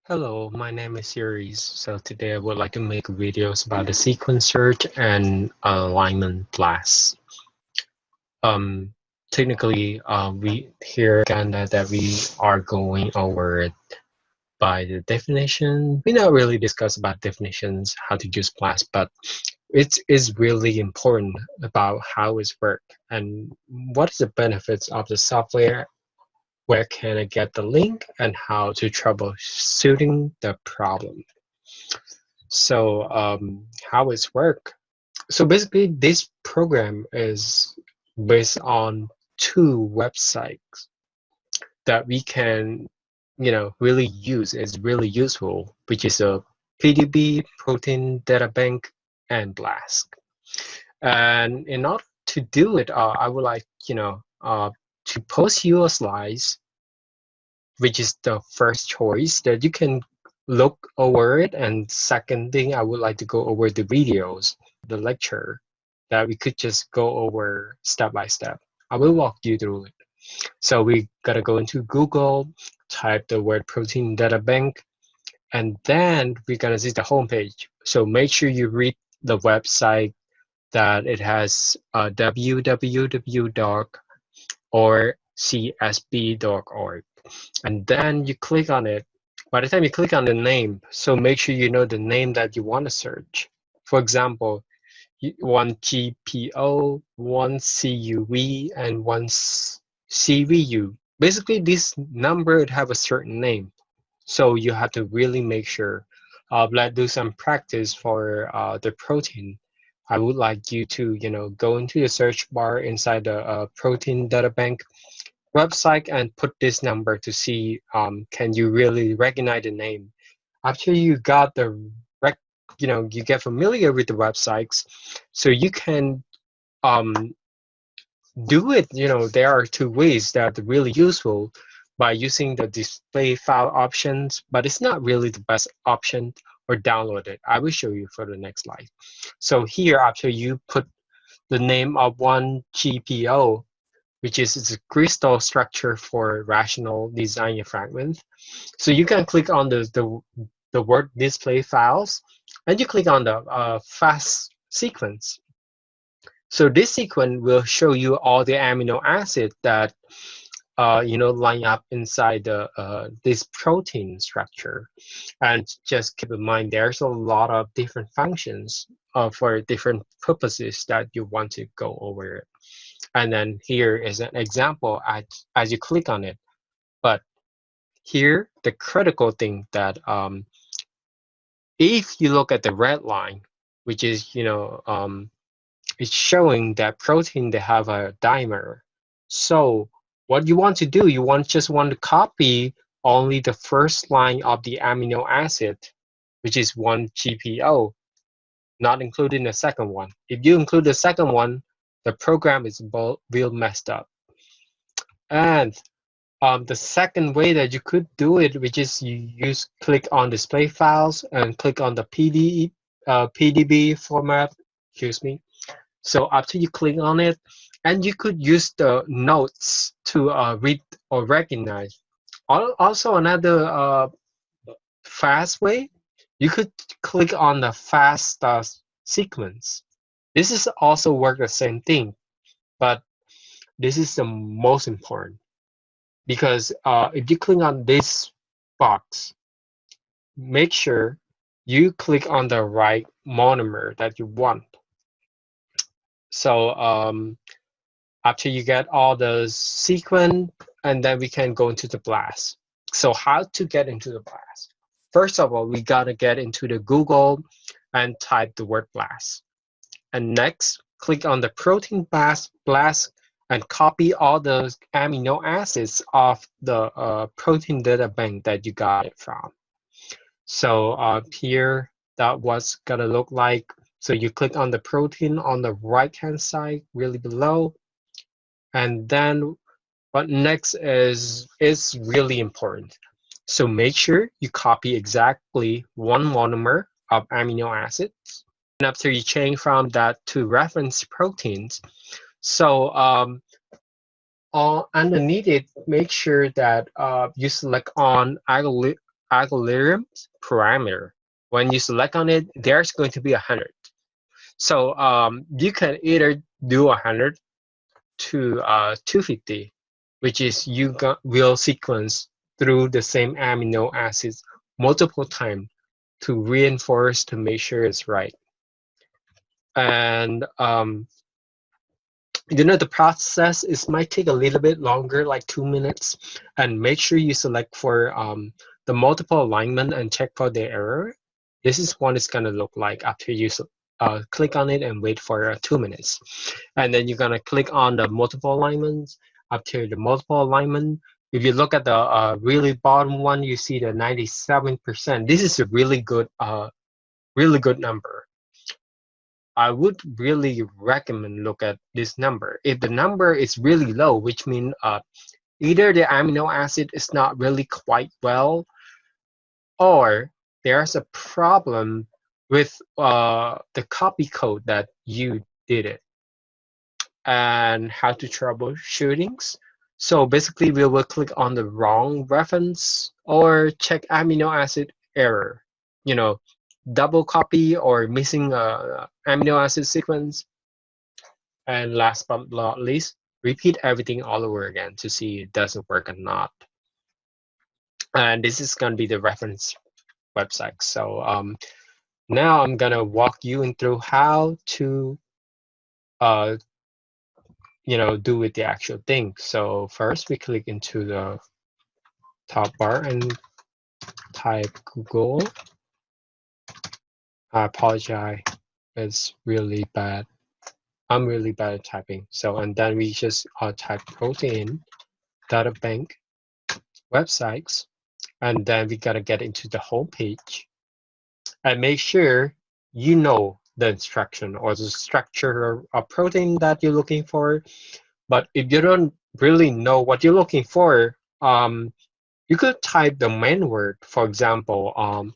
Hello, my name is Series. So today I would like to make videos about the sequence search and alignment blast. Um, Technically, we here again that we are going over it by the definition. We not really discuss about definitions, how to use blast, but it is really important about how it's work and what is the benefits of the software, where can I get the link, and how to troubleshooting the problem. So how it's work? So basically, this program is based on two websites that we can, really use. It's really useful, which is a PDB, Protein Data Bank, and Blast. And in order to do it, I would like, to post you a slides, which is the first choice that you can look over it. And second thing, I would like to go over the videos, the lecture that we could just go over step by step. I will walk you through it. So we gotta go into Google, type the word protein data bank, and then we're gonna see the homepage. So make sure you read the website that it has www or csb.org, and then you click on it. By the time you click on the name, so make sure you know the name that you want to search. For example, one GPO, one CUV, and one CVU. Basically, this number would have a certain name, so you have to really make sure. Let's do some practice for the protein. I would like you to, go into the search bar inside the protein data bank website and put this number to see can you really recognize the name. After you got the you get familiar with the websites, so you can um, do it. There are two ways that are really useful by using the display file options, but it's not really the best option, or download it. I will show you for the next slide. So here, after you put the name of one GPO, which is the crystal structure for rational design fragment. So you can click on the word display files, and you click on the fast sequence. So this sequence will show you all the amino acids that line up inside this protein structure. And just keep in mind, there's a lot of different functions for different purposes that you want to go over it. And then here is an example as you click on it. But here, the critical thing that if you look at the red line, which is, it's showing that protein, they have a dimer. So what you want to do, just want to copy only the first line of the amino acid, which is one GPO, not including the second one. If you include the second one, the program is real messed up. And the second way that you could do it, which is you click on display files and click on the PDB format, excuse me. So after you click on it, and you could use the notes to read or recognize. Also, another fast way, you could click on the fast sequence. This is also work the same thing, but this is the most important. Because if you click on this box, make sure you click on the right monomer that you want. So after you get all the sequence, and then we can go into the blast. So how to get into the blast? First of all, we gotta get into the Google and type the word blast. And next, click on the protein blast and copy all the amino acids of the protein data bank that you got it from. So here, that what's gonna look like. So you click on the protein on the right-hand side, really below, and then what next is really important. So make sure you copy exactly one monomer of amino acids. And after you change from that to reference proteins, so underneath it, make sure that you select on algorithm parameter. When you select on it, there's going to be 100. So you can either do 100 to 250, which is will sequence through the same amino acids multiple times to reinforce to make sure it's right. And the process might take a little bit longer, like 2 minutes. And make sure you select for the multiple alignment and check for the error. This is what it's gonna look like after you click on it and wait for 2 minutes. And then you're gonna click on the multiple alignments. After the multiple alignment, if you look at the really bottom one, you see the 97%. This is a really good number. I would really recommend look at this number. If the number is really low, which means either the amino acid is not really quite well, or there's a problem with the copy code that you did it. And how to troubleshootings. So basically, we will click on the wrong reference or check amino acid error. You know, double copy or missing amino acid sequence. And last but not least, repeat everything all over again to see it doesn't work or not. And this is going to be the reference website. So now I'm going to walk you through how to do with the actual thing. So first we click into the top bar and type Google. I apologize, it's really bad. I'm really bad at typing. So, and then we just type protein data bank websites, and then we gotta get into the home page and make sure you know the instruction or the structure of protein that you're looking for. But if you don't really know what you're looking for, you could type the main word. For example,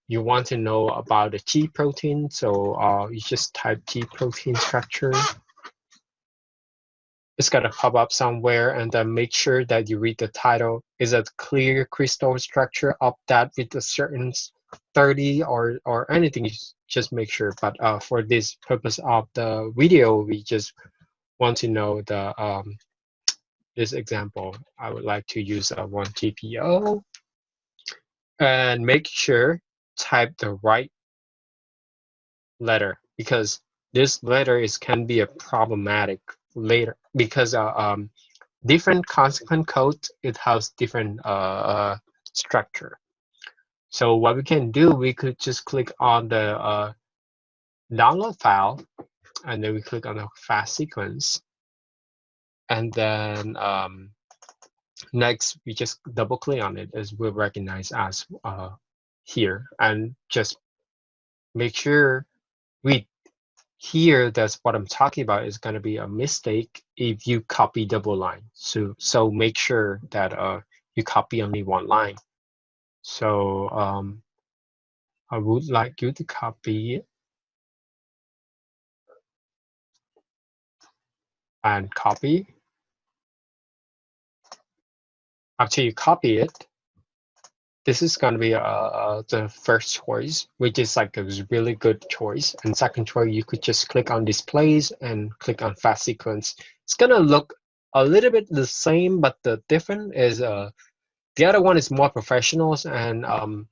you want to know about the G protein, so you just type G protein structure. It's gonna pop up somewhere, and then make sure that you read the title. Is a clear crystal structure of that with a certain 30 or anything? Just make sure. But for this purpose of the video, we just want to know the this example. I would like to use a 1 GPO, and make sure type the right letter, because this letter can be a problematic later, because different consequent code, it has different structure. So what we can do, we could just click on the download file, and then we click on the fast sequence, and then next we just double click on it, as we'll recognize as here, and just make sure we here, that's what I'm talking about, is going to be a mistake if you copy double line. So make sure that you copy only one line. So I would like you to copy it and copy. After you copy it, this is going to be the first choice, which is like a really good choice. And second choice, you could just click on displays and click on fast sequence. It's going to look a little bit the same, but the difference is the other one is more professional, and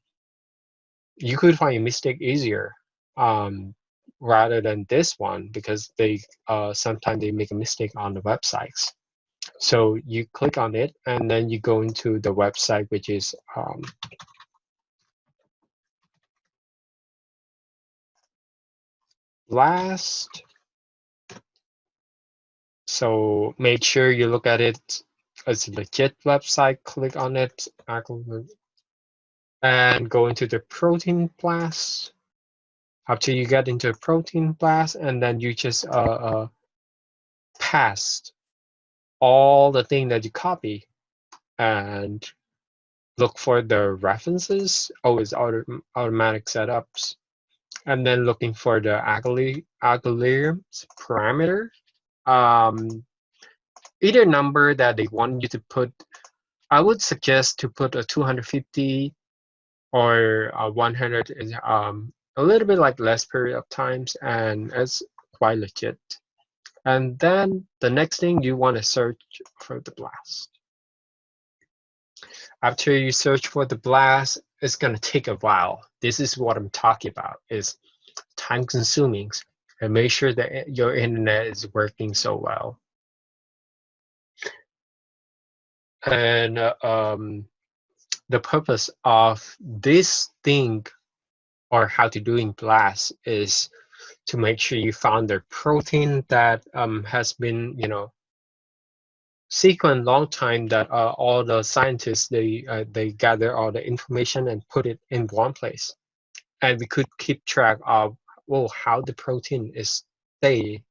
you could find a mistake easier rather than this one, because they sometimes they make a mistake on the websites. So you click on it, and then you go into the website, which is last. So make sure you look at it as a legit website. Click on it and go into the protein blast. After you get into protein blast, and then you just paste all the thing that you copy and look for the references, always automatic setups, and then looking for the algorithms parameter, either number that they want you to put. I would suggest to put a 250 or 100 is a little bit like less period of times, and it's quite legit. And then the next thing you want to search for the blast. After you search for the blast, it's going to take a while. This is what I'm talking about, is time consuming, and make sure that your internet is working so well. And the purpose of this thing, or how to doing blast, is to make sure you found the protein that has been, sequenced long time, that all the scientists, they gather all the information and put it in one place, and we could keep track of, well, how the protein is stay,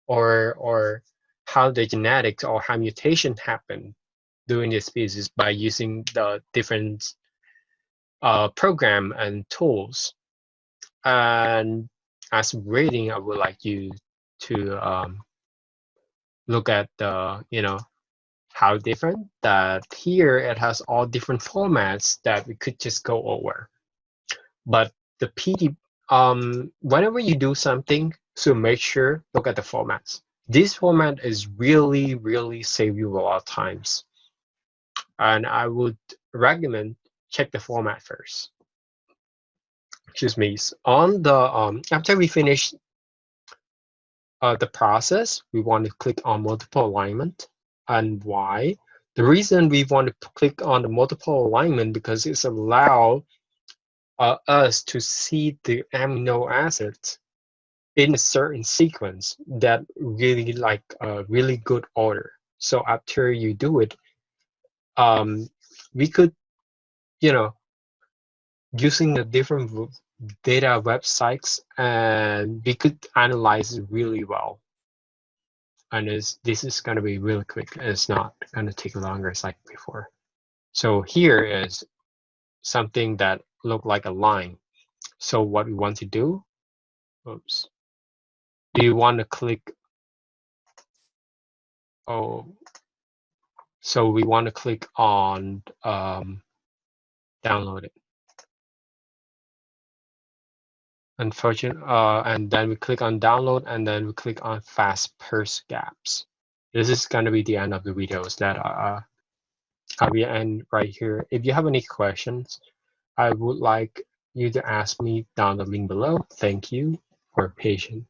or how the genetics or how mutation happen during the species by using the different program and tools. And as rating, I would like you to look at the, how different that here it has all different formats that we could just go over. But the PD, whenever you do something, so make sure look at the formats. This format is really, really save you a lot of times. And I would recommend check the format first. Excuse me. On the after we finish the process, we want to click on multiple alignment. And why? The reason we want to click on the multiple alignment, because it's allow us to see the amino acids in a certain sequence that really like a really good order. So after you do it, we could, using the different data websites, and we could analyze it really well. And this is going to be really quick. It's not going to take longer as like before. So here is something that look like a line. So what we want to do, oops, you want to click, so we want to click on download it. Unfortunately, and then we click on download, and then we click on fast purse gaps. This is going to be the end of the videos that I'll be end right here. If you have any questions, I would like you to ask me down the link below. Thank you for your patience.